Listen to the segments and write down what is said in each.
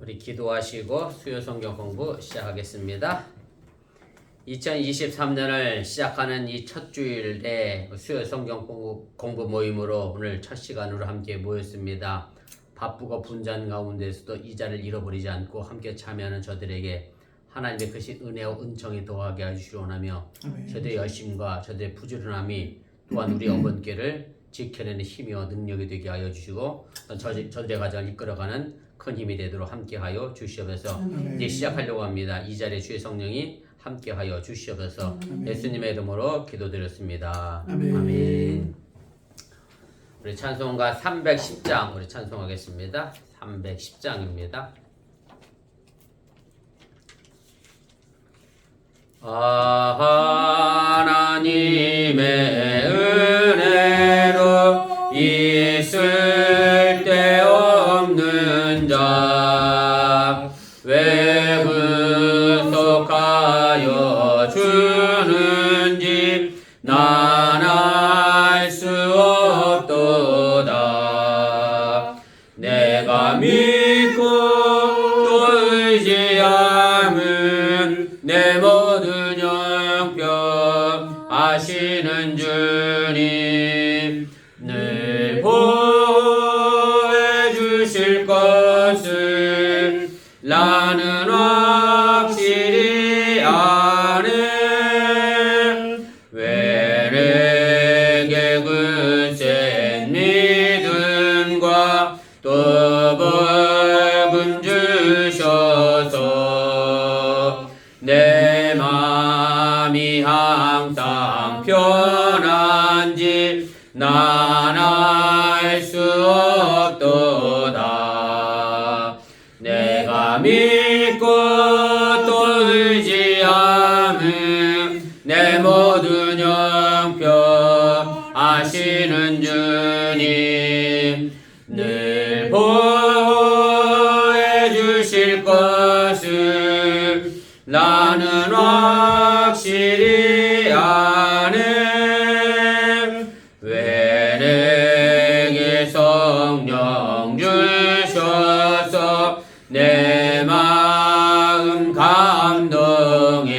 우리 기도하시고 수요 성경 공부 시작하겠습니다. 2023년을 시작하는 이 첫 주일에 수요 성경 공부 모임으로 오늘 첫 시간으로 함께 모였습니다. 바쁘고 분주한 가운데서도 이 자리를 잃어버리지 않고 함께 참여하는 저들에게 하나님의 크신 은혜와 은총이 더하게 해주시오나며 저들의 열심과 저들의 부지런함이 또한 우리 어머니께를 지켜내는 힘이와 능력이 되게 하여 주시고 저들의 가정을 이끌어가는 큰 힘이 되도록 함께하여 주시옵소서. 이제 시작하려고 합니다. 이 자리에 주의 성령이 함께하여 주시옵소서. 예수님의 이름으로 기도드렸습니다. 아멘. 우리 찬송가 310장 우리 찬송하겠습니다. 310장입니다. 하나님의 은혜로 있을 때 없는 자 왜 구속하여 주는지 난 알 수 없도다. 내가 믿고 또 의지함은 내 모든 형편 아시는 주님 늘 보호해 주실 것을 나는 확실히 아네. 왜 내게 그 센 믿음과 또 복음 주셔서 내 맘이 항상 편한지 난 알 수 없도다. 내가 믿고 또 의지함은 내 모든 형편 아시는 주님 늘 보호해 주실 것을 나는 확실히 아네. 왜 내게 성령 주셔서 내 마음 감동해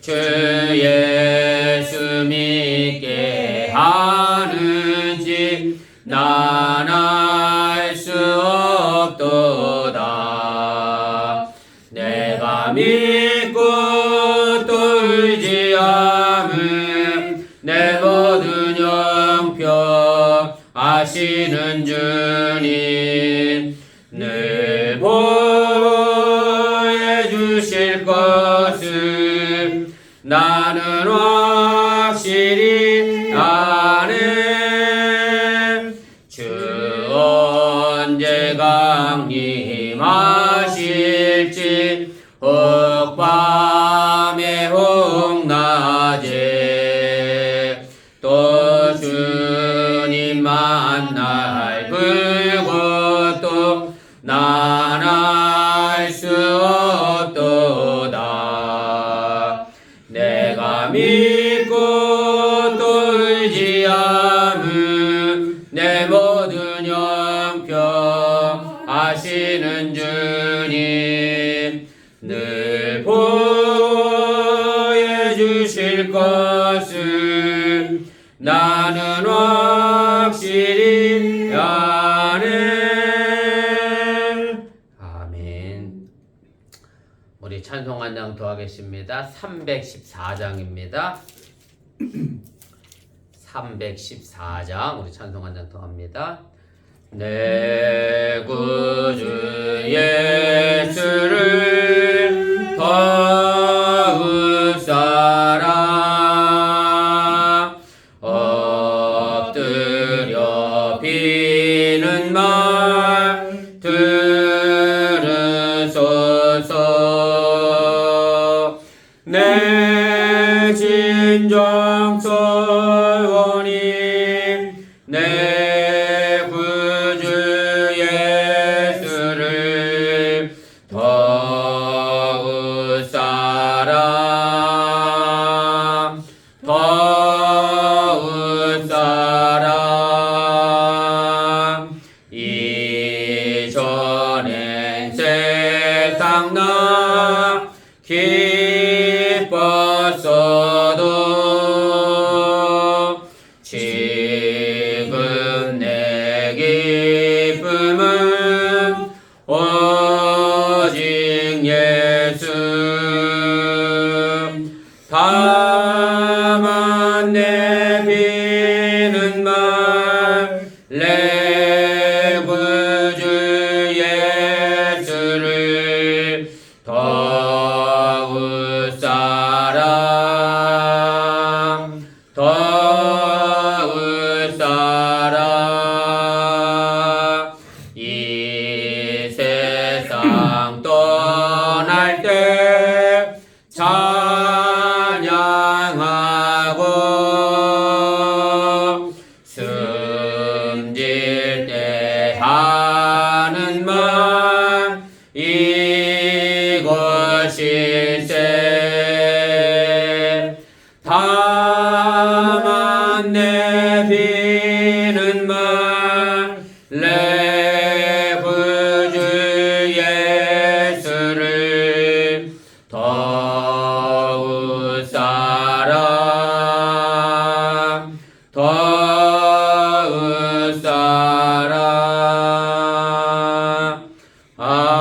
주 예수 믿게 하는지 난 알 수 없도다. 내가 믿고 또 의지함은 내 모든 형편 아시는 주님 늘 보호해 주실 것을 나는 확실히 아네. 주 언제 강림하실지 혹 밤에 혹 낮에 또 주님 만날 그것도 난 알 수 없도다. 내가 믿고 또 의지함은 내 모든 형편 아시는 주님 늘 보호해 주실 것을 나는 확실히 아네. 아멘. 우리 찬송 한 장 더 하겠습니다. 314장입니다. 314장 우리 찬송 한 장 더 합니다. 내 구주 예수를 더욱사랑 엎드려 비는 말 들으소서. 내 진정 소원이 내 구주 예수를 더욱 사랑 더욱 사랑 이전에 내비는 말 내 구주 예수를 더욱 사랑 더욱 사랑 이 세상 떠날 때 찬양하고 숨질 때 하는 말 이것일세 다만 내비는 말 내 구주 예수를 더욱 사랑 더욱 사랑 아멘.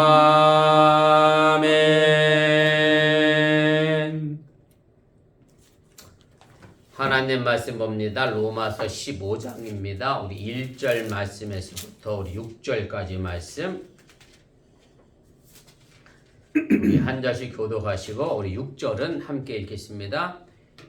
하나님 말씀 봅니다. 로마서 15장입니다. 우리 1절 말씀에서부터 우리 6절까지 말씀 우리 한 절씩 교독하시고 우리 6절은 함께 읽겠습니다.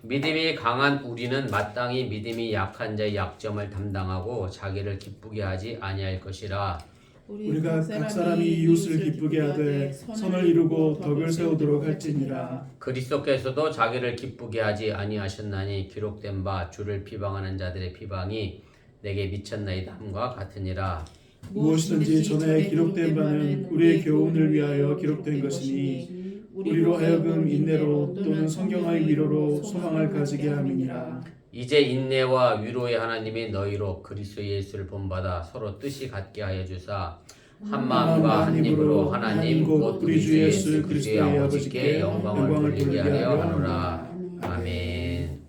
믿음이 강한 우리는 마땅히 믿음이 약한 자의 약점을 담당하고 자기를 기쁘게 하지 아니할 것이라. 우리가 각 사람이 이웃을 기쁘게 하되 선을 이루고 덕을 세우도록 할지니라. 그리스도께서도 자기를 기쁘게 하지 아니하셨나니 기록된 바 주를 비방하는 자들의 비방이 내게 미쳤나이다 함과 같으니라. 무엇이든지 전에 기록된 바는 우리의 교훈을 위하여 기록된 것이니 우리로 하여금 인내로 또는 성경의 위로로 소망을 가지게 함이니라. 이제 인내와 위로의 하나님이 너희로 그리스도 예수를 본받아 서로 뜻이 같게 하여 주사 한 마음과 한 입으로 하나님 곧 우리 주 예수 그리스도의 아버지께 영광을 돌리게 하려 하노라. 아멘.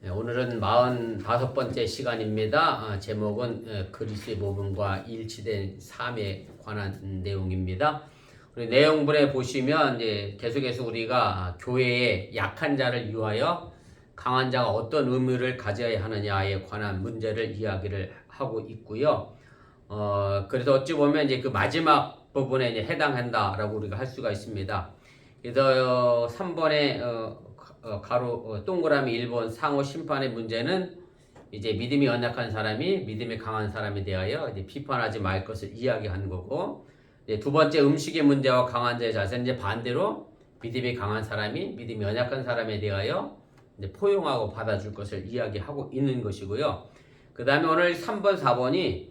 네, 오늘은 45번째 시간입니다. 제목은 그리스도의 모범과 일치된 삶에 관한 내용입니다. 우리 내용분에 보시면 이제 계속해서 우리가 교회의 약한 자를 위하여 강한 자가 어떤 의무를 가져야 하느냐에 관한 문제를 이야기를 하고 있고요. 그래서 어찌 보면 이제 그 마지막 부분에 이제 해당한다라고 우리가 할 수가 있습니다. 그래서 3번에 가로 동그라미 1번 상호 심판의 문제는 이제 믿음이 연약한 사람이 믿음이 강한 사람에 대하여 이제 비판하지 말 것을 이야기한 거고, 이제 두 번째 음식의 문제와 강한 자의 자세는 이제 반대로 믿음이 강한 사람이 믿음이 연약한 사람에 대하여 이제 포용하고 받아줄 것을 이야기하고 있는 것이고요. 그 다음에 오늘 3번, 4번이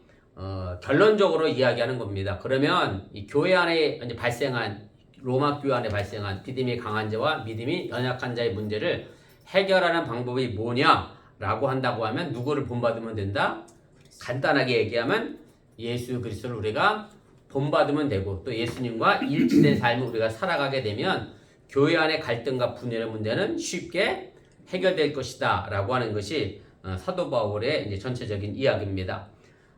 결론적으로 이야기하는 겁니다. 그러면 이 교회 안에 이제 발생한 로마 교회 안에 발생한 믿음이 강한 자와 믿음이 연약한 자의 문제를 해결하는 방법이 뭐냐라고 한다고 하면 누구를 본받으면 된다? 간단하게 얘기하면 예수 그리스도를 우리가 본받으면 되고 또 예수님과 일치된 삶을 우리가 살아가게 되면 교회 안의 갈등과 분열의 문제는 쉽게 해결될 것이다 라고 하는 것이 사도 바울의 이제 전체적인 이야기입니다.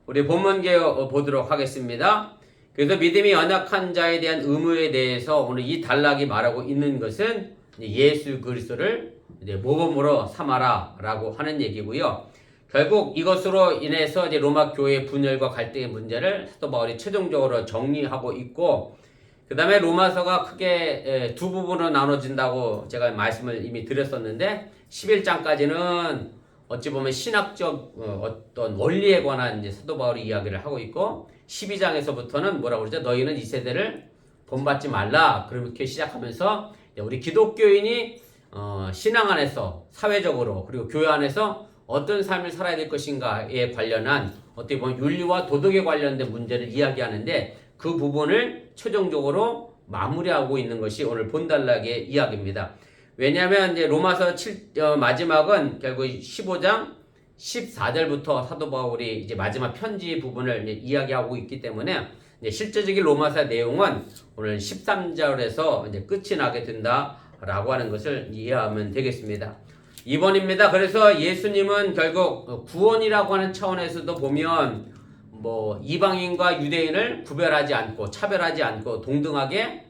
우리 본문 개요 보도록 하겠습니다. 그래서 믿음이 연약한 자에 대한 의무에 대해서 오늘 이 단락이 말하고 있는 것은 예수 그리스도를 이제 모범으로 삼아라 라고 하는 얘기고요. 결국 이것으로 인해서 이제 로마 교회의 분열과 갈등의 문제를 사도 바울이 최종적으로 정리하고 있고, 그 다음에 로마서가 크게 두 부분으로 나눠진다고 제가 말씀을 이미 드렸었는데 11장까지는 어찌 보면 신학적 어떤 원리에 관한 이제 사도 바울이 이야기를 하고 있고 12장에서부터는 뭐라고 그러죠? 너희는 이 세대를 본받지 말라. 그렇게 시작하면서 우리 기독교인이 신앙 안에서 사회적으로 그리고 교회 안에서 어떤 삶을 살아야 될 것인가에 관련한 어떻게 보면 윤리와 도덕에 관련된 문제를 이야기하는데 그 부분을 최종적으로 마무리하고 있는 것이 오늘 본단락의 이야기입니다. 왜냐하면 이제 로마서 마지막은 결국 15장 14절부터 사도 바울이 이제 마지막 편지 부분을 이제 이야기하고 있기 때문에 이제 실제적인 로마서 내용은 오늘 13절에서 이제 끝이 나게 된다라고 하는 것을 이해하면 되겠습니다. 2번입니다. 그래서 예수님은 결국 구원이라고 하는 차원에서도 보면 뭐 이방인과 유대인을 구별하지 않고 차별하지 않고 동등하게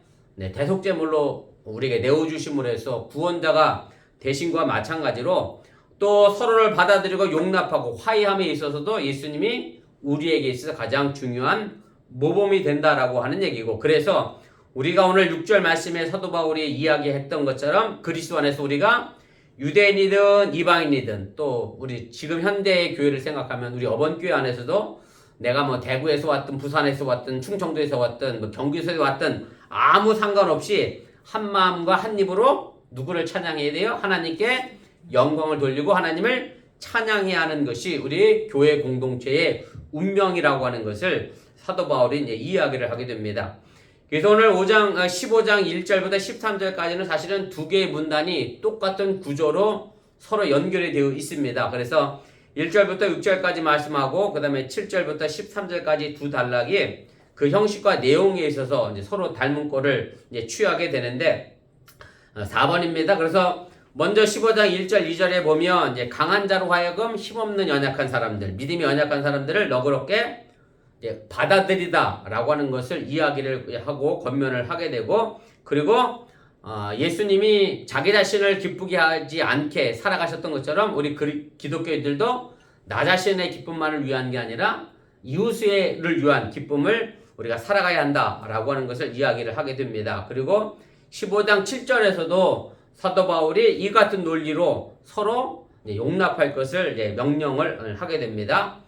대속제물로 우리에게 내어주심으로 해서 구원자가 대신과 마찬가지로 또 서로를 받아들이고 용납하고 화해함에 있어서도 예수님이 우리에게 있어서 가장 중요한 모범이 된다라고 하는 얘기고, 그래서 우리가 오늘 6절 말씀에 사도 바울이 이야기했던 것처럼 그리스도 안에서 우리가 유대인이든 이방인이든 또 우리 지금 현대의 교회를 생각하면 우리 어번교회 안에서도 내가 뭐 대구에서 왔든 부산에서 왔든 충청도에서 왔든 뭐 경기도에서 왔든 아무 상관없이 한 마음과 한 입으로 누구를 찬양해야 돼요? 하나님께 영광을 돌리고 하나님을 찬양해야 하는 것이 우리 교회 공동체의 운명이라고 하는 것을 사도 바울이 이제 이야기를 하게 됩니다. 그래서 오늘 15장 1절부터 13절까지는 사실은 두 개의 문단이 똑같은 구조로 서로 연결이 되어 있습니다. 그래서 1절부터 6절까지 말씀하고 그 다음에 7절부터 13절까지 두 단락이 그 형식과 내용에 있어서 이제 서로 닮은 꼴을 이제 취하게 되는데 4번입니다. 그래서 먼저 15장 1절 2절에 보면 이제 강한 자로 하여금 힘없는 연약한 사람들, 믿음이 연약한 사람들을 너그럽게 받아들이다 라고 하는 것을 이야기를 하고 권면을 하게 되고, 그리고 예수님이 자기 자신을 기쁘게 하지 않게 살아가셨던 것처럼 우리 기독교인들도 나 자신의 기쁨만을 위한 게 아니라 이웃을 위한 기쁨을 우리가 살아가야 한다라고 하는 것을 이야기를 하게 됩니다. 그리고 15장 7절에서도 사도 바울이 이 같은 논리로 서로 용납할 것을 명령을 하게 됩니다.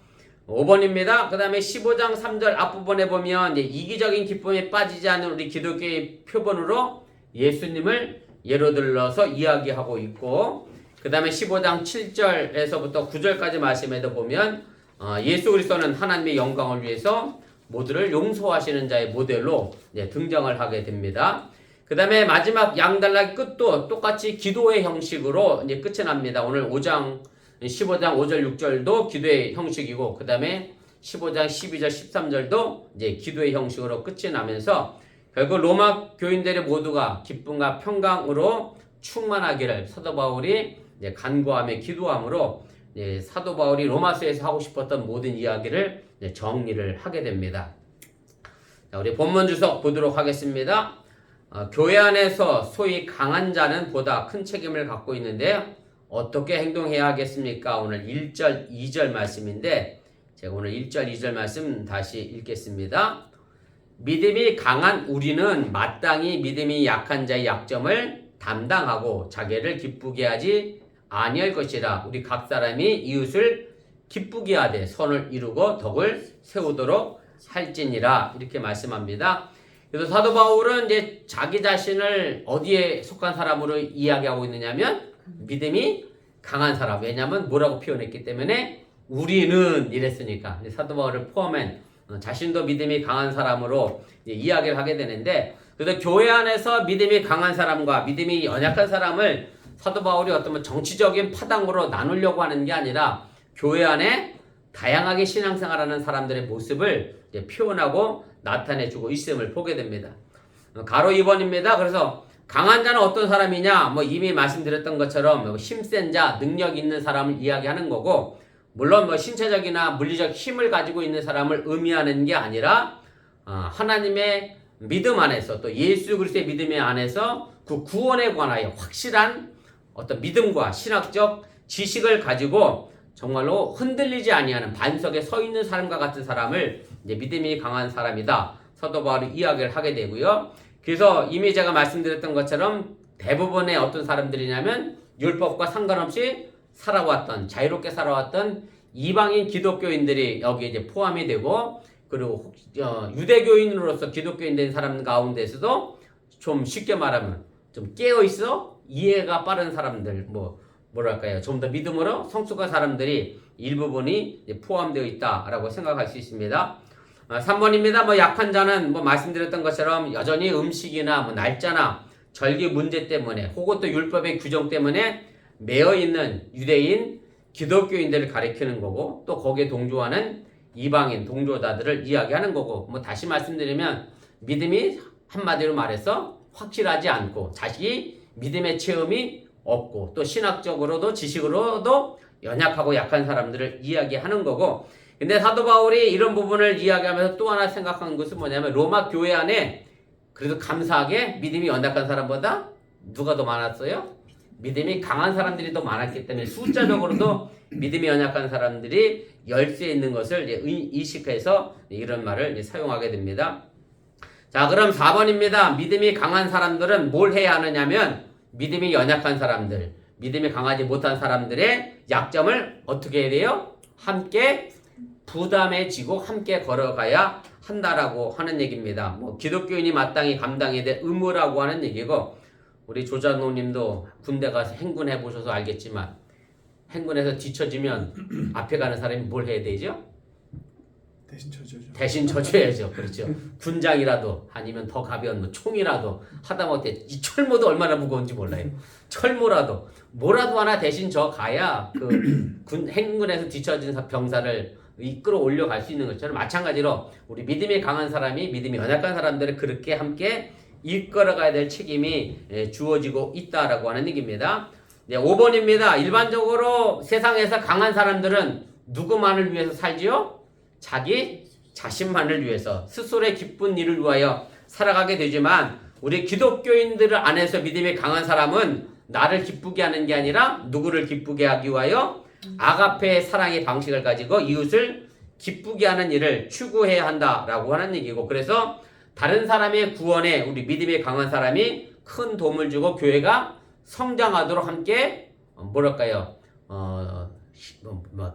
5번입니다. 그 다음에 15장 3절 앞부분에 보면 이기적인 기쁨에 빠지지 않는 우리 기독교의 표본으로 예수님을 예로 들어서 이야기하고 있고, 그 다음에 15장 7절에서부터 9절까지 말씀에도 보면 예수 그리스도는 하나님의 영광을 위해서 모두를 용서하시는 자의 모델로 등장을 하게 됩니다. 그 다음에 마지막 양단락 끝도 똑같이 기도의 형식으로 이제 끝이 납니다. 오늘 15장 5절 6절도 기도의 형식이고, 그 다음에 15장 12절 13절도 이제 기도의 형식으로 끝이 나면서 결국 로마 교인들의 모두가 기쁨과 평강으로 충만하기를 사도 바울이 이제 간구하며 기도함으로 사도 바울이 로마서에서 하고 싶었던 모든 이야기를 정리를 하게 됩니다. 자, 우리 본문 주석 보도록 하겠습니다. 교회 안에서 소위 강한 자는 보다 큰 책임을 갖고 있는데요. 어떻게 행동해야 하겠습니까? 오늘 1절, 2절 말씀인데 제가 오늘 1절, 2절 말씀 다시 읽겠습니다. 믿음이 강한 우리는 마땅히 믿음이 약한 자의 약점을 담당하고 자기를 기쁘게 하지 아니할 것이라. 우리 각 사람이 이웃을 기쁘게 하되 선을 이루고 덕을 세우도록 할지니라. 이렇게 말씀합니다. 그래서 사도 바울은 이제 자기 자신을 어디에 속한 사람으로 이야기하고 있느냐면 믿음이 강한 사람. 왜냐하면 뭐라고 표현했기 때문에 우리는 이랬으니까 사도 바울을 포함한 자신도 믿음이 강한 사람으로 이야기를 하게 되는데, 그래서 교회 안에서 믿음이 강한 사람과 믿음이 연약한 사람을 사도 바울이 어떤 정치적인 파당으로 나누려고 하는 게 아니라 교회 안에 다양하게 신앙생활하는 사람들의 모습을 표현하고 나타내주고 있음을 보게 됩니다. 가로 2번입니다. 그래서 강한 자는 어떤 사람이냐? 이미 말씀드렸던 것처럼 힘센 자, 능력 있는 사람을 이야기하는 거고, 물론 신체적이나 물리적 힘을 가지고 있는 사람을 의미하는 게 아니라 하나님의 믿음 안에서 또 예수 그리스도의 믿음 안에서 그 구원에 관하여 확실한 어떤 믿음과 신학적 지식을 가지고 정말로 흔들리지 아니하는 반석에 서 있는 사람과 같은 사람을 이제 믿음이 강한 사람이다. 사도 바울이 이야기를 하게 되고요. 그래서 이미 제가 말씀드렸던 것처럼 대부분의 어떤 사람들이냐면 율법과 상관없이 살아왔던, 자유롭게 살아왔던 이방인 기독교인들이 여기에 이제 포함이 되고, 그리고 유대교인으로서 기독교인 된 사람 가운데서도 좀 쉽게 말하면 좀 깨어있어 이해가 빠른 사람들, 뭐랄까요, 좀 더 믿음으로 성숙한 사람들이 일부분이 이제 포함되어 있다라고 생각할 수 있습니다. 3번입니다. 약한 자는 말씀드렸던 것처럼 여전히 음식이나 날짜나 절기 문제 때문에 혹은 또 율법의 규정 때문에 매여 있는 유대인 기독교인들을 가리키는 거고, 또 거기에 동조하는 이방인 동조자들을 이야기하는 거고, 다시 말씀드리면 믿음이 한마디로 말해서 확실하지 않고 자식이 믿음의 체험이 없고 또 신학적으로도 지식으로도 연약하고 약한 사람들을 이야기하는 거고, 근데 사도 바울이 이런 부분을 이야기하면서 또 하나 생각한 것은 뭐냐면 로마 교회 안에 그래도 감사하게 믿음이 연약한 사람보다 누가 더 많았어요? 믿음이 강한 사람들이 더 많았기 때문에 숫자적으로도 믿음이 연약한 사람들이 열세에 있는 것을 이제 의식해서 이런 말을 이제 사용하게 됩니다. 자, 그럼 4번입니다. 믿음이 강한 사람들은 뭘 해야 하느냐면 믿음이 연약한 사람들, 믿음이 강하지 못한 사람들의 약점을 어떻게 해야 돼요? 함께 부담해 지고 함께 걸어가야 한다라고 하는 얘기입니다. 뭐 기독교인이 마땅히 감당해야 될 의무라고 하는 얘기고, 우리 조장로님도 군대 가서 행군해 보셔서 알겠지만 행군해서 뒤처지면 앞에 가는 사람이 뭘 해야 되죠? 대신 쳐줘죠. 대신 져줘야죠. 그렇죠. 군장이라도 아니면 더 가벼운 뭐 총이라도 하다못해 이 철모도 얼마나 무거운지 몰라요. 철모라도 뭐라도 하나 대신 져 가야 그 군 행군에서 뒤처진 병사를 이끌어 올려갈 수 있는 것처럼, 마찬가지로 우리 믿음이 강한 사람이 믿음이 연약한 사람들을 그렇게 함께 이끌어가야 될 책임이 주어지고 있다라고 하는 얘기입니다. 네, 5번입니다. 일반적으로 세상에서 강한 사람들은 누구만을 위해서 살지요? 자기 자신만을 위해서, 스스로의 기쁜 일을 위하여 살아가게 되지만, 우리 기독교인들 안에서 믿음이 강한 사람은 나를 기쁘게 하는 게 아니라 누구를 기쁘게 하기 위하여 아가페의 사랑의 방식을 가지고 이웃을 기쁘게 하는 일을 추구해야 한다라고 하는 얘기고, 그래서 다른 사람의 구원에 우리 믿음이 강한 사람이 큰 도움을 주고 교회가 성장하도록 함께 뭐랄까요,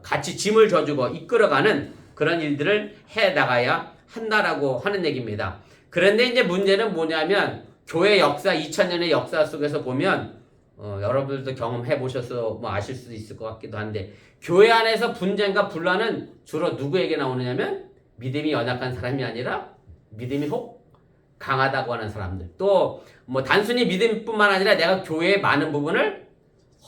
같이 짐을 져주고 이끌어가는 그런 일들을 해 나가야 한다라고 하는 얘기입니다. 그런데 이제 문제는 뭐냐면, 교회 역사, 2000년의 역사 속에서 보면 여러분들도 경험해 보셔서 뭐 아실 수도 있을 것 같기도 한데, 교회 안에서 분쟁과 분란은 주로 누구에게 나오느냐면 믿음이 연약한 사람이 아니라 믿음이 혹 강하다고 하는 사람들, 또 뭐 단순히 믿음뿐만 아니라 내가 교회의 많은 부분을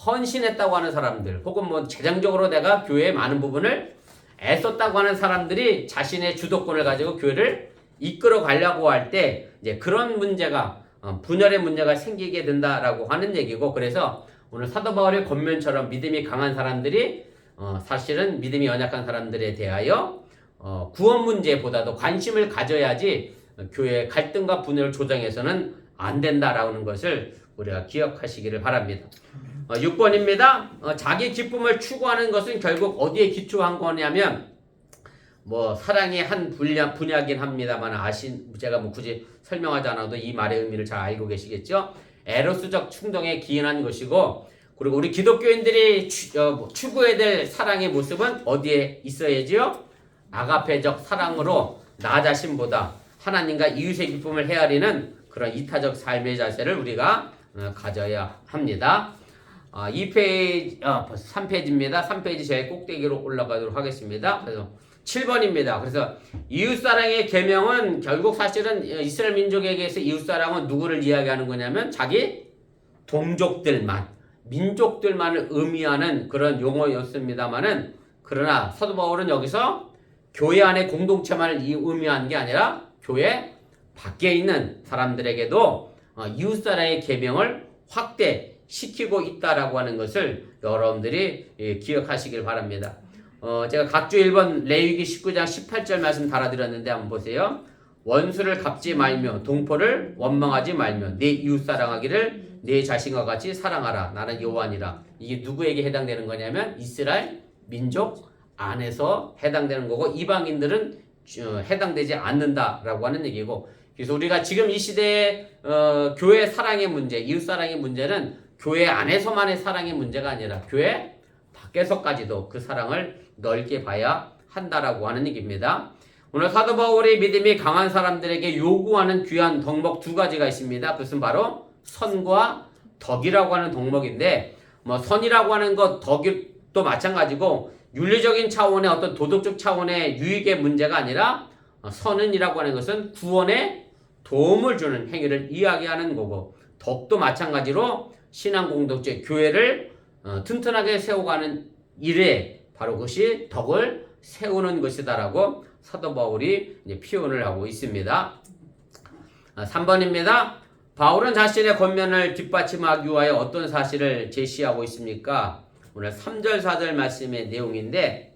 헌신했다고 하는 사람들, 혹은 뭐 재정적으로 내가 교회의 많은 부분을 애썼다고 하는 사람들이 자신의 주도권을 가지고 교회를 이끌어 가려고 할 때 이제 그런 문제가 분열의 문제가 생기게 된다라고 하는 얘기고, 그래서 오늘 사도 바울의 권면처럼 믿음이 강한 사람들이 사실은 믿음이 연약한 사람들에 대하여 구원 문제보다도 관심을 가져야지 교회의 갈등과 분열을 조장해서는 안 된다라는 것을 우리가 기억하시기를 바랍니다. 6번입니다. 자기 기쁨을 추구하는 것은 결국 어디에 기초한 거냐면, 뭐 사랑의 한 분야긴 합니다만 제가 뭐 굳이 설명하지 않아도 이 말의 의미를 잘 알고 계시겠죠. 에로스적 충동에 기인한 것이고, 그리고 우리 기독교인들이 추구해야 될 사랑의 모습은 어디에 있어야지요? 아가페적 사랑으로 나 자신보다 하나님과 이웃의 기쁨을 헤아리는 그런 이타적 삶의 자세를 우리가 가져야 합니다. 3페이지입니다. 3페이지 제일 꼭대기로 올라가도록 하겠습니다. 그래서 7번입니다. 그래서 이웃사랑의 계명은 결국 사실은 이스라엘 민족에게서 이웃사랑은 누구를 이야기하는 거냐면 자기 동족들만, 민족들만을 의미하는 그런 용어였습니다만은, 그러나 사도 바울은 여기서 교회 안의 공동체만을 의미하는 게 아니라 교회 밖에 있는 사람들에게도 이웃사랑의 계명을 확대시키고 있다라고 하는 것을 여러분들이 기억하시길 바랍니다. 제가 각주 1번 레위기 19장 18절 말씀 달아드렸는데 한번 보세요. 원수를 갚지 말며 동포를 원망하지 말며 내 이웃 사랑하기를 내 자신과 같이 사랑하라. 나는 여호와니라. 이게 누구에게 해당되는 거냐면 이스라엘 민족 안에서 해당되는 거고, 이방인들은 해당되지 않는다라고 하는 얘기고, 그래서 우리가 지금 이 시대에 교회 사랑의 문제, 이웃 사랑의 문제는 교회 안에서만의 사랑의 문제가 아니라 교회 밖에서까지도 그 사랑을 넓게 봐야 한다라고 하는 얘기입니다. 오늘 사도 바울의 믿음이 강한 사람들에게 요구하는 귀한 덕목 두 가지가 있습니다. 그것은 바로 선과 덕이라고 하는 덕목인데, 뭐 선이라고 하는 것, 덕도 마찬가지고 윤리적인 차원의 어떤 도덕적 차원의 유익의 문제가 아니라, 선은이라고 하는 것은 구원에 도움을 주는 행위를 이야기하는 거고, 덕도 마찬가지로 신앙 공동체, 교회를 튼튼하게 세워가는 일에 바로 그것이 덕을 세우는 것이다라고 사도 바울이 이제 표현을 하고 있습니다. 3번입니다. 바울은 자신의 권면을 뒷받침하기 위하여 어떤 사실을 제시하고 있습니까? 오늘 3절 4절 말씀의 내용인데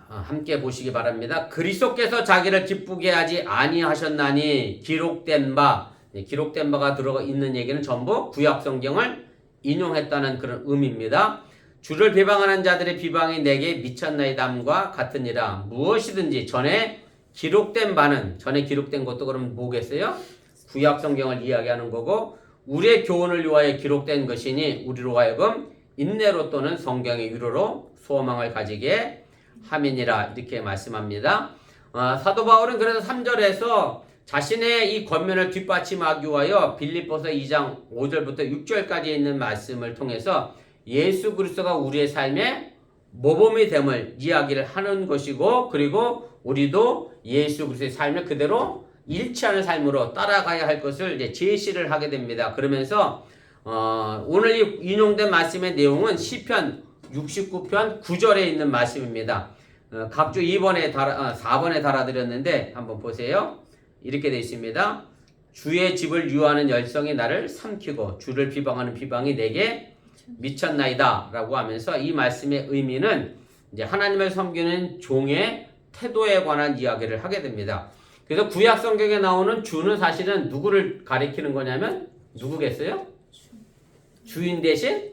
함께 보시기 바랍니다. 그리스도께서 자기를 기쁘게 하지 아니하셨나니 기록된 바 기록된 바가 들어가 있는 얘기는 전부 구약 성경을 인용했다는 그런 의미입니다. 주를 비방하는 자들의 비방이 내게 미쳤나이다함과 같으니라. 무엇이든지 전에 기록된 바는, 전에 기록된 것도 그럼 뭐겠어요? 구약 성경을 이야기하는 거고, 우리의 교훈을 위하여 기록된 것이니 우리로 하여금 인내로 또는 성경의 위로로 소망을 가지게 함이니라. 이렇게 말씀합니다. 사도 바울은 그래서 3절에서 자신의 이 권면을 뒷받침하기 위하여 빌립보서 2장 5절부터 6절까지 있는 말씀을 통해서 예수 그리스도가 우리의 삶의 모범이 됨을 이야기를 하는 것이고, 그리고 우리도 예수 그리스도의 삶을 그대로 일치하는 삶으로 따라가야 할 것을 이제 제시를 하게 됩니다. 그러면서 오늘 인용된 말씀의 내용은 시편 69편 9절에 있는 말씀입니다. 각주 4번에 달아드렸는데 한번 보세요. 이렇게 되어 있습니다. 주의 집을 유하는 열성이 나를 삼키고 주를 비방하는 비방이 내게 미쳤나이다 라고 하면서 이 말씀의 의미는 이제 하나님을 섬기는 종의 태도에 관한 이야기를 하게 됩니다. 그래서 구약 성경에 나오는 주는 사실은 누구를 가리키는 거냐면 누구겠어요? 주인 대신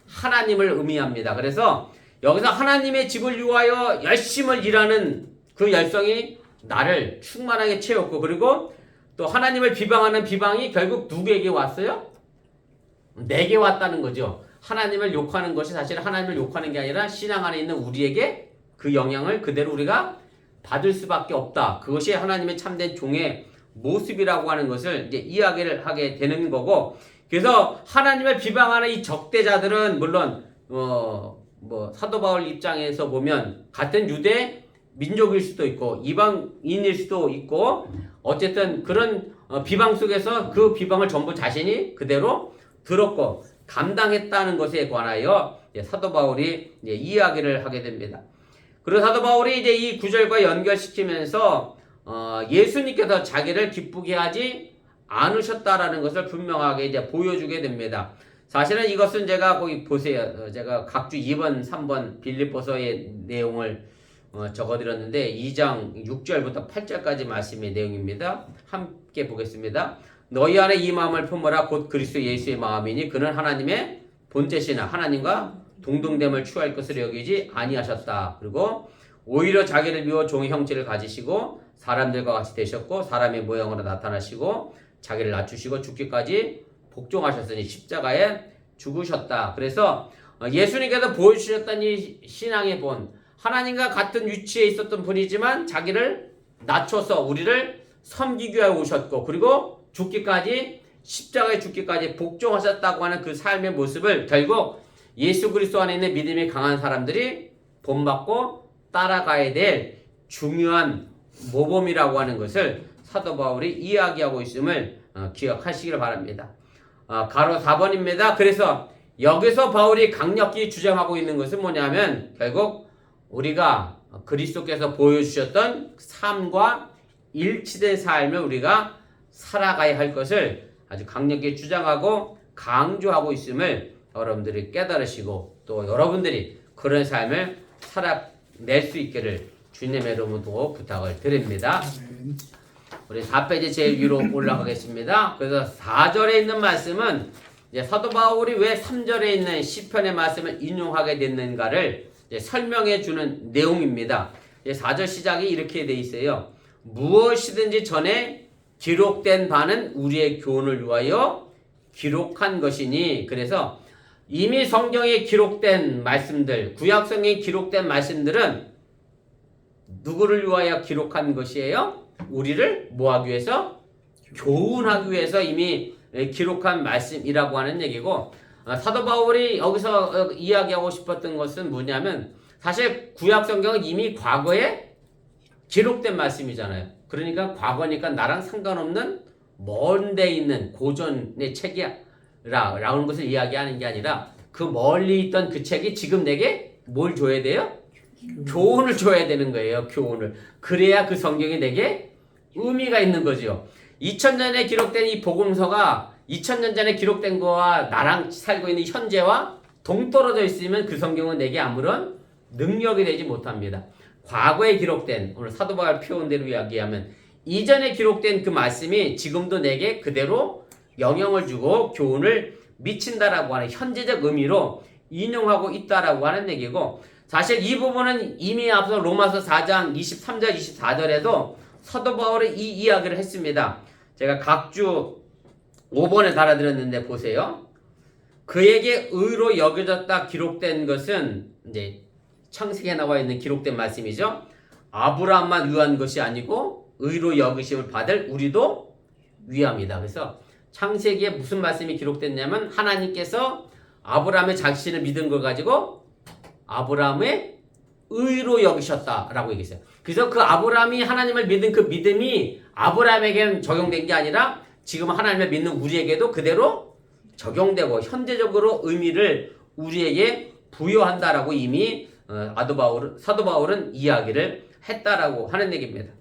하나님을 의미합니다. 그래서 여기서 하나님의 집을 위하여 열심을 일하는 그 열성이 나를 충만하게 채웠고, 그리고 또 하나님을 비방하는 비방이 결국 누구에게 왔어요? 내게 왔다는 거죠. 하나님을 욕하는 것이 사실 하나님을 욕하는 게 아니라 신앙 안에 있는 우리에게 그 영향을 그대로 우리가 받을 수밖에 없다. 그것이 하나님의 참된 종의 모습이라고 하는 것을 이제 이야기를 하게 되는 거고, 그래서 하나님을 비방하는 이 적대자들은 물론 사도 바울 입장에서 보면 같은 유대 민족일 수도 있고 이방인일 수도 있고, 어쨌든 그런 비방 속에서 그 비방을 전부 자신이 그대로 들었고 감당했다는 것에 관하여 사도 바울이 이제 이야기를 하게 됩니다. 그리고 사도 바울이 이제 이 구절과 연결시키면서 예수님께서 자기를 기쁘게 하지 않으셨다라는 것을 분명하게 이제 보여주게 됩니다. 사실은 이것은 제가 거기 보세요. 제가 각주 2번, 3번 빌립보서의 내용을 적어드렸는데 2장 6절부터 8절까지 말씀의 내용입니다. 함께 보겠습니다. 너희 안에 이 마음을 품어라. 곧 그리스도 예수의 마음이니 그는 하나님의 본체시나 하나님과 동등됨을 취할 것을 여기지 아니하셨다. 그리고 오히려 자기를 비워 종의 형체를 가지시고 사람들과 같이 되셨고 사람의 모양으로 나타나시고 자기를 낮추시고 죽기까지 복종하셨으니 십자가에 죽으셨다. 그래서 예수님께서 보여주셨던 이 신앙의 본, 하나님과 같은 위치에 있었던 분이지만 자기를 낮춰서 우리를 섬기기 위해 오셨고, 그리고 죽기까지, 십자가에 죽기까지 복종하셨다고 하는 그 삶의 모습을 결국 예수 그리스도 안에 있는 믿음이 강한 사람들이 본받고 따라가야 될 중요한 모범이라고 하는 것을 사도 바울이 이야기하고 있음을 기억하시길 바랍니다. 가로 4번입니다. 그래서 여기서 바울이 강력히 주장하고 있는 것은 뭐냐면 결국 우리가 그리스도께서 보여주셨던 삶과 일치된 삶을 우리가 살아가야 할 것을 아주 강력히 주장하고 강조하고 있음을 여러분들이 깨달으시고 또 여러분들이 그런 삶을 살아낼 수 있기를 주님의 이름으로 부탁을 드립니다. 우리 4페이지 제일 위로 올라가겠습니다. 그래서 4절에 있는 말씀은 이제 사도 바울이 왜 3절에 있는 시편의 말씀을 인용하게 됐는가를 설명해 주는 내용입니다. 4절 시작이 이렇게 돼 있어요. 무엇이든지 전에 기록된 바는 우리의 교훈을 위하여 기록한 것이니. 그래서 이미 성경에 기록된 말씀들, 구약 성경에 기록된 말씀들은 누구를 위하여 기록한 것이에요? 우리를 뭐하기 위해서? 교훈하기 위해서 이미 기록한 말씀이라고 하는 얘기고, 사도 바울이 여기서 이야기하고 싶었던 것은 뭐냐면 사실 구약 성경은 이미 과거에 기록된 말씀이잖아요. 그러니까 과거니까 나랑 상관없는 먼 데 있는 고전의 책이라는 것을 이야기하는 게 아니라 그 멀리 있던 그 책이 지금 내게 뭘 줘야 돼요? 교훈을 줘야 되는 거예요. 교훈을. 그래야 그 성경이 내게 의미가 있는 거죠. 2000년에 기록된 이 복음서가 2000년 전에 기록된 거와 나랑 살고 있는 현재와 동떨어져 있으면 그 성경은 내게 아무런 능력이 되지 못합니다. 과거에 기록된, 오늘 사도 바울 표현대로 이야기하면 이전에 기록된 그 말씀이 지금도 내게 그대로 영향을 주고 교훈을 미친다라고 하는 현재적 의미로 인용하고 있다라고 하는 얘기고, 사실 이 부분은 이미 앞서 로마서 4장 23절 24절에도 사도 바울이 이 이야기를 했습니다. 제가 각주 5번에 달아드렸는데 보세요. 그에게 의로 여겨졌다 기록된 것은 이제 창세기에 나와 있는 기록된 말씀이죠. 아브라함만 위한 것이 아니고 의로 여기심을 받을 우리도 위함이다. 그래서 창세기에 무슨 말씀이 기록됐냐면 하나님께서 아브라함의 자신을 믿은 걸 가지고 아브라함의 의로 여기셨다라고 얘기했어요. 그래서 그 아브라함이 하나님을 믿은 그 믿음이 아브라함에게는 적용된 게 아니라 지금 하나님을 믿는 우리에게도 그대로 적용되고 현재적으로 의미를 우리에게 부여한다라고 이미 사도 바울은 이야기를 했다라고 하는 얘기입니다.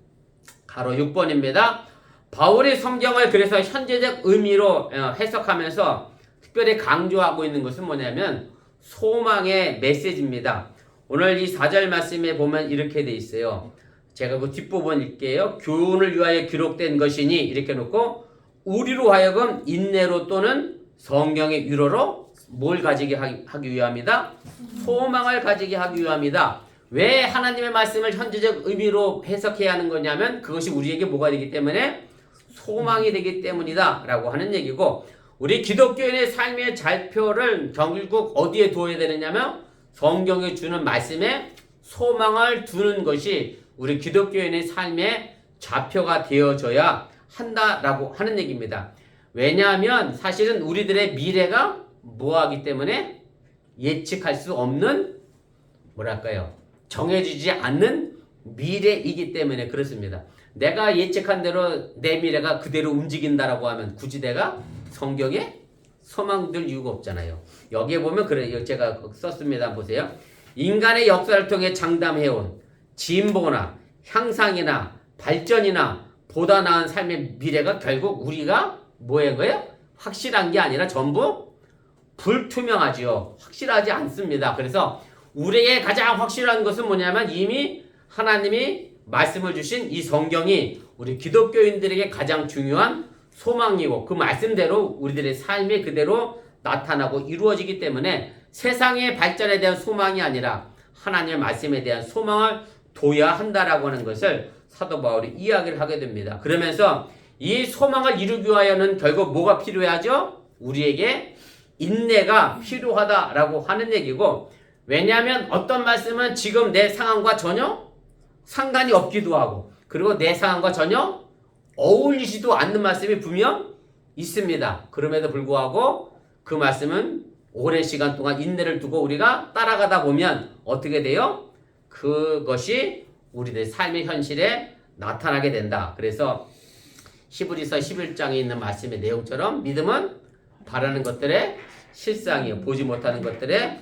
가로 6번입니다. 바울이 성경을 그래서 현재적 의미로 해석하면서 특별히 강조하고 있는 것은 뭐냐면 소망의 메시지입니다. 오늘 이 4절 말씀에 보면 이렇게 돼 있어요. 제가 그 뒷부분 읽게요. 교훈을 위하여 기록된 것이니 이렇게 놓고 우리로 하여금 인내로 또는 성경의 위로로 뭘 가지게 하기 위함이다? 소망을 가지게 하기 위함이다. 왜 하나님의 말씀을 현재적 의미로 해석해야 하는 거냐면 그것이 우리에게 뭐가 되기 때문에 소망이 되기 때문이다 라고 하는 얘기고, 우리 기독교인의 삶의 좌표를 결국 어디에 두어야 되느냐면 성경에 주는 말씀에 소망을 두는 것이 우리 기독교인의 삶의 좌표가 되어져야 한다라고 하는 얘기입니다. 왜냐하면 사실은 우리들의 미래가 뭐하기 때문에 예측할 수 없는 뭐랄까요? 정해지지 않는 미래이기 때문에 그렇습니다. 내가 예측한 대로 내 미래가 그대로 움직인다라고 하면 굳이 내가 성경에 소망들 이유가 없잖아요. 여기에 보면 그래요. 제가 썼습니다. 보세요. 인간의 역사를 통해 장담해온 진보나 향상이나 발전이나 보다 나은 삶의 미래가 결국 우리가 뭐인 거예요? 확실한 게 아니라 전부 불투명하지요. 확실하지 않습니다. 그래서 우리에게 가장 확실한 것은 뭐냐면 이미 하나님이 말씀을 주신 이 성경이 우리 기독교인들에게 가장 중요한 소망이고 그 말씀대로 우리들의 삶이 그대로 나타나고 이루어지기 때문에 세상의 발전에 대한 소망이 아니라 하나님의 말씀에 대한 소망을 둬야 한다라고 하는 것을 사도 바울이 이야기를 하게 됩니다. 그러면서 이 소망을 이루기 위하여는 결국 뭐가 필요하죠? 우리에게 인내가 필요하다라고 하는 얘기고, 왜냐하면 어떤 말씀은 지금 내 상황과 전혀 상관이 없기도 하고 그리고 내 상황과 전혀 어울리지도 않는 말씀이 분명 있습니다. 그럼에도 불구하고 그 말씀은 오랜 시간 동안 인내를 두고 우리가 따라가다 보면 어떻게 돼요? 그것이 우리들의 삶의 현실에 나타나게 된다. 그래서 히브리서 11장에 있는 말씀의 내용처럼 믿음은 바라는 것들의 실상이요 보지 못하는 것들의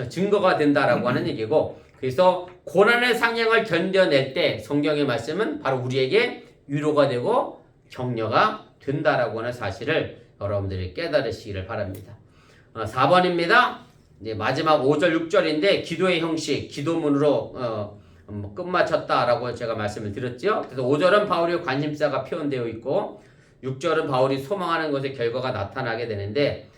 증거가 된다라고 하는 얘기고, 그래서 고난의 상향을 견뎌낼 때 성경의 말씀은 바로 우리에게 위로가 되고 격려가 된다라고 하는 사실을 여러분들이 깨달으시기를 바랍니다. 4번입니다. 이제 마지막 5절 6절인데 기도의 형식, 기도문으로 끝마쳤다라고 제가 말씀을 드렸죠. 그래서 5절은 바울의 관심사가 표현되어 있고 6절은 바울이 소망하는 것의 결과가 나타나게 되는데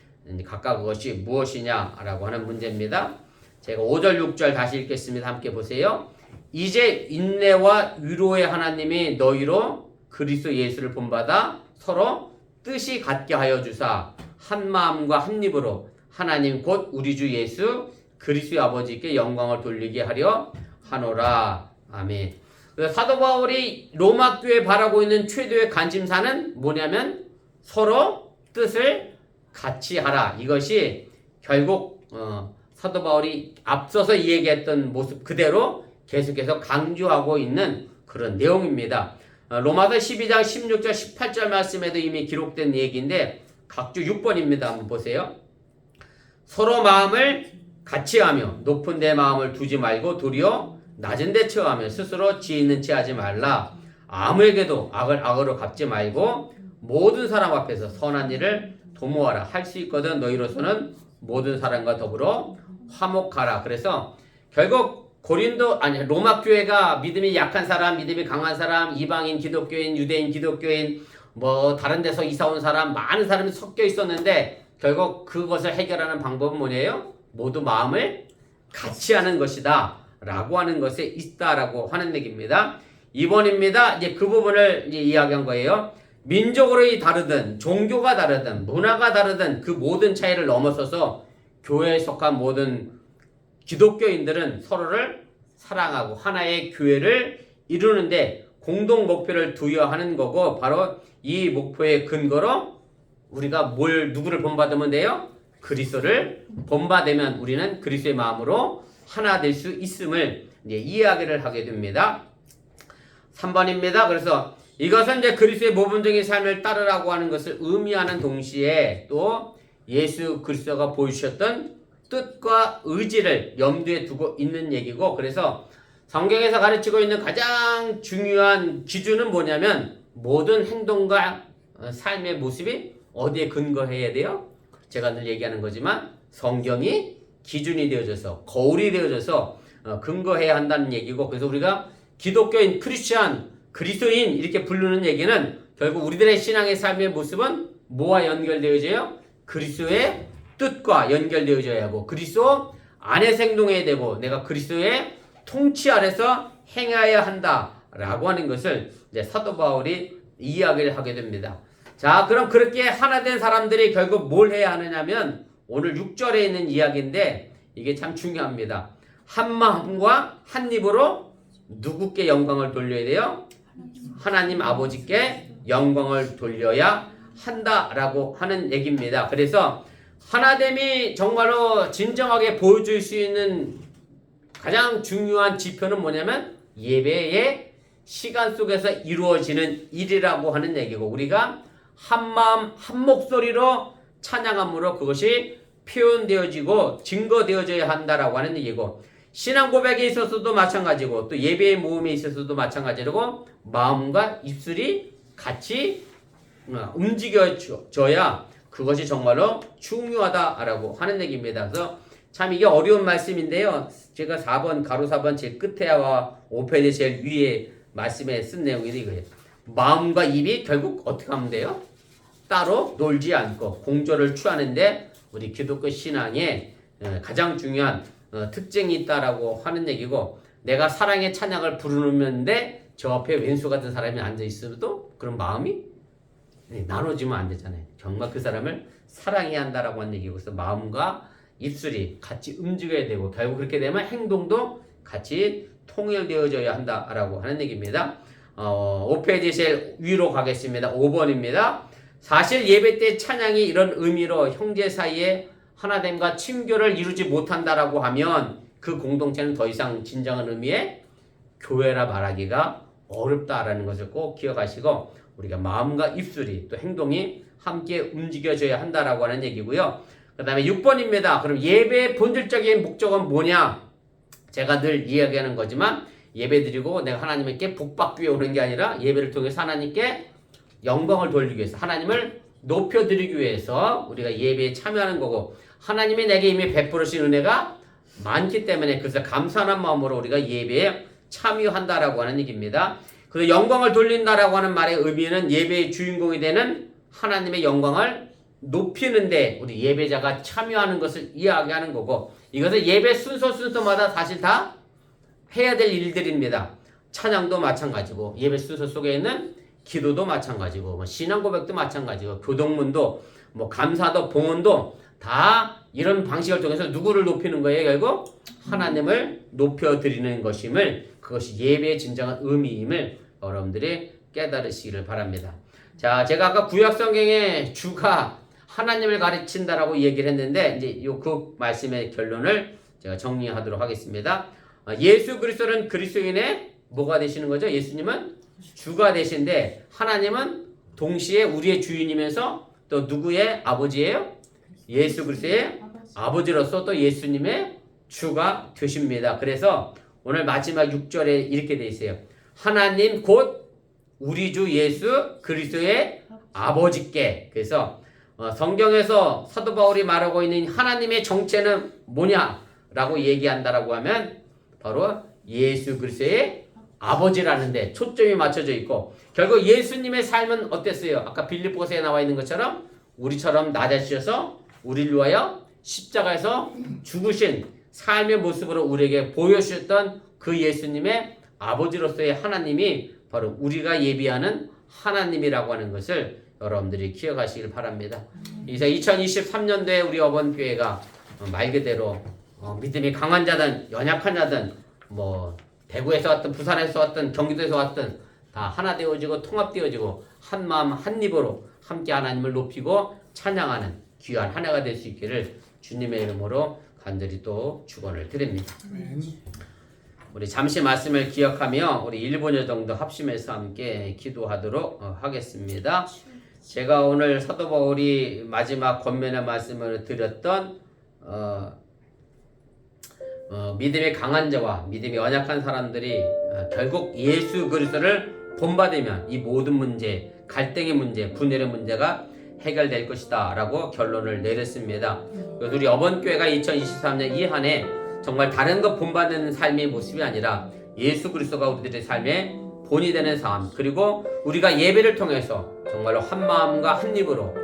각각 그것이 무엇이냐라고 하는 문제입니다. 제가 5절 6절 다시 읽겠습니다. 함께 보세요. 이제 인내와 위로의 하나님이 너희로 그리스도 예수를 본받아 서로 뜻이 같게 하여 주사 한 마음과 한 입으로 하나님 곧 우리 주 예수 그리스도의 아버지께 영광을 돌리게 하려 하노라. 아멘. 사도 바울이 로마 교회에 바라고 있는 최대의 관심사는 뭐냐면 서로 뜻을 같이 하라. 이것이 결국 사도 바울이 앞서서 얘기했던 모습 그대로 계속해서 강조하고 있는 그런 내용입니다. 로마서 12장 16절 18절 말씀에도 이미 기록된 얘기인데 각주 6번입니다. 한번 보세요. 서로 마음을 같이 하며 높은 데 마음을 두지 말고 도리어 낮은 데 처하며 스스로 지혜 있는 체 하지 말라. 아무에게도 악을 악으로 갚지 말고 모든 사람 앞에서 선한 일을 도모하라. 할 수 있거든 너희로서는 모든 사람과 더불어 화목하라. 그래서 결국 로마 교회가 믿음이 약한 사람, 믿음이 강한 사람, 이방인 기독교인, 유대인 기독교인, 뭐 다른 데서 이사 온 사람, 많은 사람이 섞여 있었는데 결국 그것을 해결하는 방법은 뭐예요? 모두 마음을 같이 하는 것이다 라고 하는 것에 있다라고 하는 얘기입니다. 2번입니다. 이제 그 부분을 이제 이야기한 거예요. 민족으로 다르든 종교가 다르든 문화가 다르든 그 모든 차이를 넘어서서 교회에 속한 모든 기독교인들은 서로를 사랑하고 하나의 교회를 이루는데 공동 목표를 두어야 하는 거고, 바로 이 목표의 근거로 우리가 누구를 본받으면 돼요? 그리스도를 본받으면 우리는 그리스도의 마음으로 하나 될 수 있음을 이제 이야기를 하게 됩니다. 3번입니다. 그래서 이것은 이제 그리스도의 모범적인 삶을 따르라고 하는 것을 의미하는 동시에 또 예수 그리스도가 보여주셨던 뜻과 의지를 염두에 두고 있는 얘기고, 그래서 성경에서 가르치고 있는 가장 중요한 기준은 뭐냐면 모든 행동과 삶의 모습이 어디에 근거해야 돼요? 제가 늘 얘기하는 거지만 성경이 기준이 되어져서 거울이 되어져서 근거해야 한다는 얘기고, 그래서 우리가 기독교인, 크리스찬, 그리스도인 이렇게 부르는 얘기는 결국 우리들의 신앙의 삶의 모습은 뭐와 연결되어져요? 그리스도의 뜻과 연결되어져야 하고 그리스도 안에서 행동해야 되고 내가 그리스도의 통치 아래서 행해야 한다라고 하는 것을 이제 사도 바울이 이야기를 하게 됩니다. 자, 그럼 그렇게 하나 된 사람들이 결국 뭘 해야 하느냐면 오늘 6절에 있는 이야기인데 이게 참 중요합니다. 한 마음과 한 입으로 누구께 영광을 돌려야 돼요? 하나님 아버지께 영광을 돌려야 한다라고 하는 얘기입니다. 그래서 하나됨이 정말로 진정하게 보여줄 수 있는 가장 중요한 지표는 뭐냐면 예배의 시간 속에서 이루어지는 일이라고 하는 얘기고, 우리가 한 마음 한 목소리로 찬양함으로 그것이 표현되어지고 증거되어져야 한다라고 하는 얘기고, 신앙 고백에 있어서도 마찬가지고 또 예배의 모임에 있어서도 마찬가지고 마음과 입술이 같이 움직여져야 그것이 정말로 중요하다라고 하는 얘기입니다. 그래서 참 이게 어려운 말씀인데요. 제가 4번 가로 4번 제일 끝에와 5페이지 제일 위에 말씀에 쓴 내용이 이거예요. 마음과 입이 결국 어떻게 하면 돼요? 따로 놀지 않고 공조를 취하는데 우리 기독교 신앙에 가장 중요한 특징이 있다라고 하는 얘기고, 내가 사랑의 찬양을 부르는데 저 앞에 왼수 같은 사람이 앉아 있어도 그런 마음이 나눠지면 안 되잖아요. 정말 그 사람을 사랑해야 한다라고 하는 얘기고, 그래서 마음과 입술이 같이 움직여야 되고 결국 그렇게 되면 행동도 같이 통일되어져야 한다라고 하는 얘기입니다. 5페이지 제일 위로 가겠습니다. 5번입니다. 사실 예배 때 찬양이 이런 의미로 형제 사이에 하나됨과 친교를 이루지 못한다라고 하면 그 공동체는 더 이상 진정한 의미의 교회라 말하기가 어렵다라는 것을 꼭 기억하시고, 우리가 마음과 입술이 또 행동이 함께 움직여져야 한다라고 하는 얘기고요. 그 다음에 6번입니다. 그럼 예배의 본질적인 목적은 뭐냐? 제가 늘 이야기하는 거지만 예배 드리고 내가 하나님께 복받기 위해 오는 게 아니라 예배를 통해서 하나님께 영광을 돌리기 위해서, 하나님을 높여드리기 위해서 우리가 예배에 참여하는 거고, 하나님이 내게 이미 베풀으신 은혜가 많기 때문에 그래서 감사한 마음으로 우리가 예배에 참여한다라고 하는 얘기입니다. 그래서 영광을 돌린다라고 하는 말의 의미는 예배의 주인공이 되는 하나님의 영광을 높이는데 우리 예배자가 참여하는 것을 이야기하는 거고, 이것은 예배 순서마다 사실 다 해야 될 일들입니다. 찬양도 마찬가지고 예배 순서 속에 있는 기도도 마찬가지고 신앙 고백도 마찬가지고 교동문도 감사도 봉헌도 다 이런 방식을 통해서 누구를 높이는 거예요? 결국 하나님을 높여드리는 것임을, 그것이 예배의 진정한 의미임을 여러분들이 깨달으시기를 바랍니다. 자, 제가 아까 구약성경의 주가 하나님을 가르친다라고 얘기를 했는데 이제 그 말씀의 결론을 제가 정리하도록 하겠습니다. 예수 그리스도는 그리스도인의 뭐가 되시는 거죠? 예수님은 주가 되신데 하나님은 동시에 우리의 주인이면서 또 누구의 아버지예요? 예수 그리스도의 아버지로서 또 예수님의 주가 되십니다. 그래서 오늘 마지막 6절에 이렇게 돼 있어요. 하나님 곧 우리 주 예수 그리스도의 아버지께. 그래서 성경에서 사도 바울이 말하고 있는 하나님의 정체는 뭐냐라고 얘기한다라고 하면 바로 예수 그리스도의 아버지라는데 초점이 맞춰져 있고 결국 예수님의 삶은 어땠어요? 아까 빌립보서에 나와 있는 것처럼 우리처럼 낮아지셔서 우리를 위하여 십자가에서 죽으신 삶의 모습으로 우리에게 보여주셨던 그 예수님의 아버지로서의 하나님이 바로 우리가 예비하는 하나님이라고 하는 것을 여러분들이 기억하시길 바랍니다. 이제 2023년도에 우리 어번교회가 말 그대로 믿음이 강한 자든 연약한 자든 뭐 대구에서 왔든 부산에서 왔든 경기도에서 왔든 다 하나 되어지고 통합되어지고 한 마음 한 입으로 함께 하나님을 높이고 찬양하는 귀한 한 해가 될 수 있기를 주님의 이름으로 간절히 또 축원을 드립니다. 우리 잠시 말씀을 기억하며 우리 1분여 정도 합심해서 함께 기도하도록 하겠습니다. 제가 오늘 사도 바울이 마지막 권면의 말씀을 드렸던 믿음이 강한 자와 믿음이 연약한 사람들이 결국 예수 그리스도를 본받으면 이 모든 문제, 갈등의 문제, 분열의 문제가 해결될 것이다 라고 결론을 내렸습니다. 그래서 우리 어번교회가 2023년 이 한 해 정말 다른 것 본받는 삶의 모습이 아니라 예수 그리스도가 우리들의 삶의 본이 되는 삶, 그리고 우리가 예배를 통해서 정말로 한 마음과 한 입으로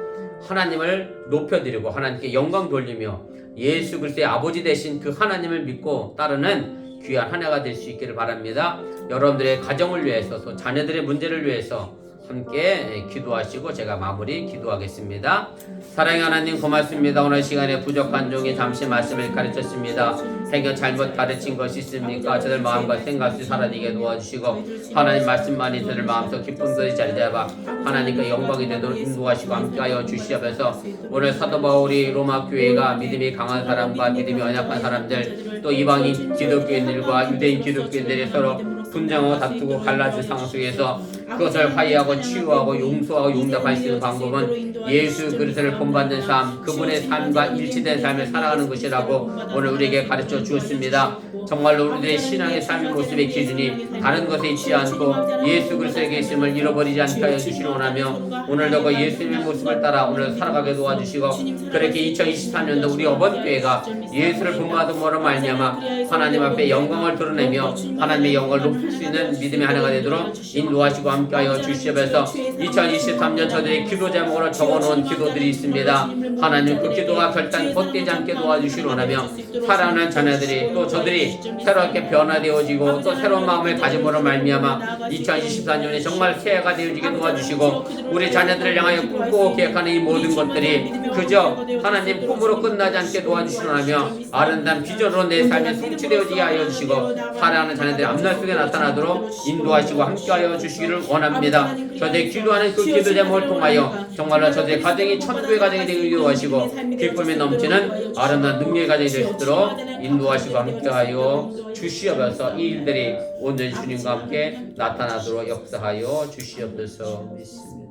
하나님을 높여드리고 하나님께 영광 돌리며 예수 그리스도의 아버지 되신 그 하나님을 믿고 따르는 귀한 한 해가 될 수 있기를 바랍니다. 여러분들의 가정을 위해서 또 자녀들의 문제를 위해서 함께 기도하시고 제가 마무리 기도하겠습니다. 사랑의 하나님 고맙습니다. 오늘 시간에 부족한 종이 잠시 말씀을 가르쳤습니다. 행여 잘못 가르친 것이 있습니까? 저들 마음과 생각이 사라지게 도와주시고 하나님 말씀만이 저들 마음속 깊은 것이 자리잡아 하나님께 영광이 되도록 인도하시고 함께하여 주시옵소서. 오늘 사도 바울이 로마 교회가 믿음이 강한 사람과 믿음이 연약한 사람들 또 이방인 기독교인들과 유대인 기독교인들이 서로 분쟁하고 다투고 갈라진 상황 속에서 그것을 화해하고 치유하고 용서하고 용납할 수 있는 방법은 예수 그리스도를 본받는 삶, 그분의 삶과 일치된 삶을 살아가는 것이라고 오늘 우리에게 가르쳐 주었습니다. 정말로 우리들의 신앙의 삶의 모습의 기준이 다른 것에 있지 않고 예수 그리스도의 계심을 잃어버리지 않게 하여 주시기 원하며 오늘도 그 예수님의 모습을 따라 오늘 살아가게 도와주시고 그렇게 2023년도 우리 어번교회가 예수를 본받음으로 말미암아 하나님 앞에 영광을 드러내며 하나님의 영광을 높일 수 있는 믿음의 하나가 되도록 인도하시고 함께하여 주시옵소서. 2023년 저들의 기도 제목으로 적어놓은 기도들이 있습니다. 하나님 그 기도가 결단 헛되지 않게 도와주시기 원하며 사랑하는 자녀들이 또 저들이 새롭게 변화되어지고 또 새로운 마음을 가짐으로 말미암아 2024년이 정말 새해가 되어지게 도와주시고 우리 자녀들을 향하여 꿈꾸고 계획하는 이 모든 것들이 그저 하나님 꿈으로 끝나지 않게 도와주시기 원하며 아름다운 비전으로 내 삶에 성취되어지게 하여 주시고 사랑하는 자녀들의 앞날 속에 나타나도록 인도하시고 함께하여 주시기를 원합니다. 저들이 기도하는 그 기도 제목을 통하여 정말로 저들의 가정이 천국의 가정이 되기를 도와주시고 기쁨이 넘치는 아름다운 능력의 가정이 될 수 있도록 인도하시고 함께하여 주시옵소서. 이 일들이 온전히 주님과 함께 나타나도록 역사하여 주시옵소서. 믿습니다.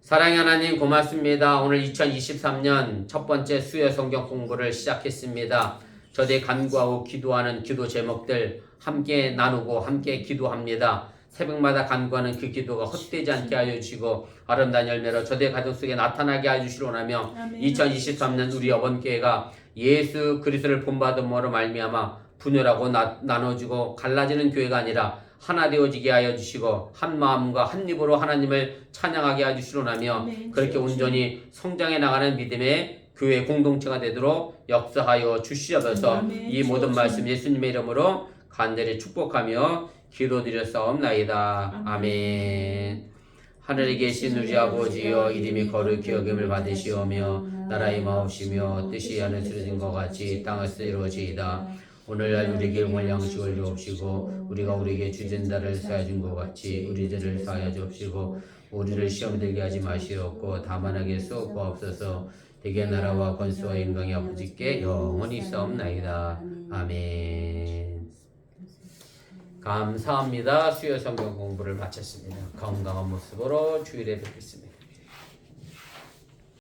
사랑의 하나님 고맙습니다. 오늘 2023년 첫 번째 수요 성경 공부를 시작했습니다. 저들이 간구하고 기도하는 기도 제목들 함께 나누고 함께 기도합니다. 새벽마다 간구하는 그 기도가 헛되지 않게 하여 주시고 아름다운 열매로 저들의 가정 속에 나타나게 하여 주시기 원하며 2023년 우리 어번교회가 예수 그리스도를 본받음으로 말미암아 분열하고 나눠지고 갈라지는 교회가 아니라 하나 되어지게 하여 주시고 한 마음과 한 입으로 하나님을 찬양하게 하여 주시기 원하며 그렇게 온전히 성장해 나가는 믿음의 교회 공동체가 되도록 역사하여 주시옵소서. 이 모든 말씀 예수님의 이름으로 간절히 축복하며 기도드렸사옵나이다. 아멘. 하늘에 계신 우리 아버지여 이름이 거룩히 여김을 받으시오며 나라의 마옵시며 뜻이 하늘에서 이루어진 것 같이 땅에서 이루어지이다. 오늘날 우리에게 일용할 양식을 주옵시고 우리가 우리에게 주진 자를 사하여 준 것 같이 우리 죄를 사하여 주옵시고 우리를 시험에 들게 하지 마시옵고 다만하게 쏘옵소서. 대개 나라와 권세와 영광이 아버지께 영원히 있사옵나이다. 아멘. 감사합니다. 수요 성경 공부를 마쳤습니다. 건강한 모습으로 주일에 뵙겠습니다.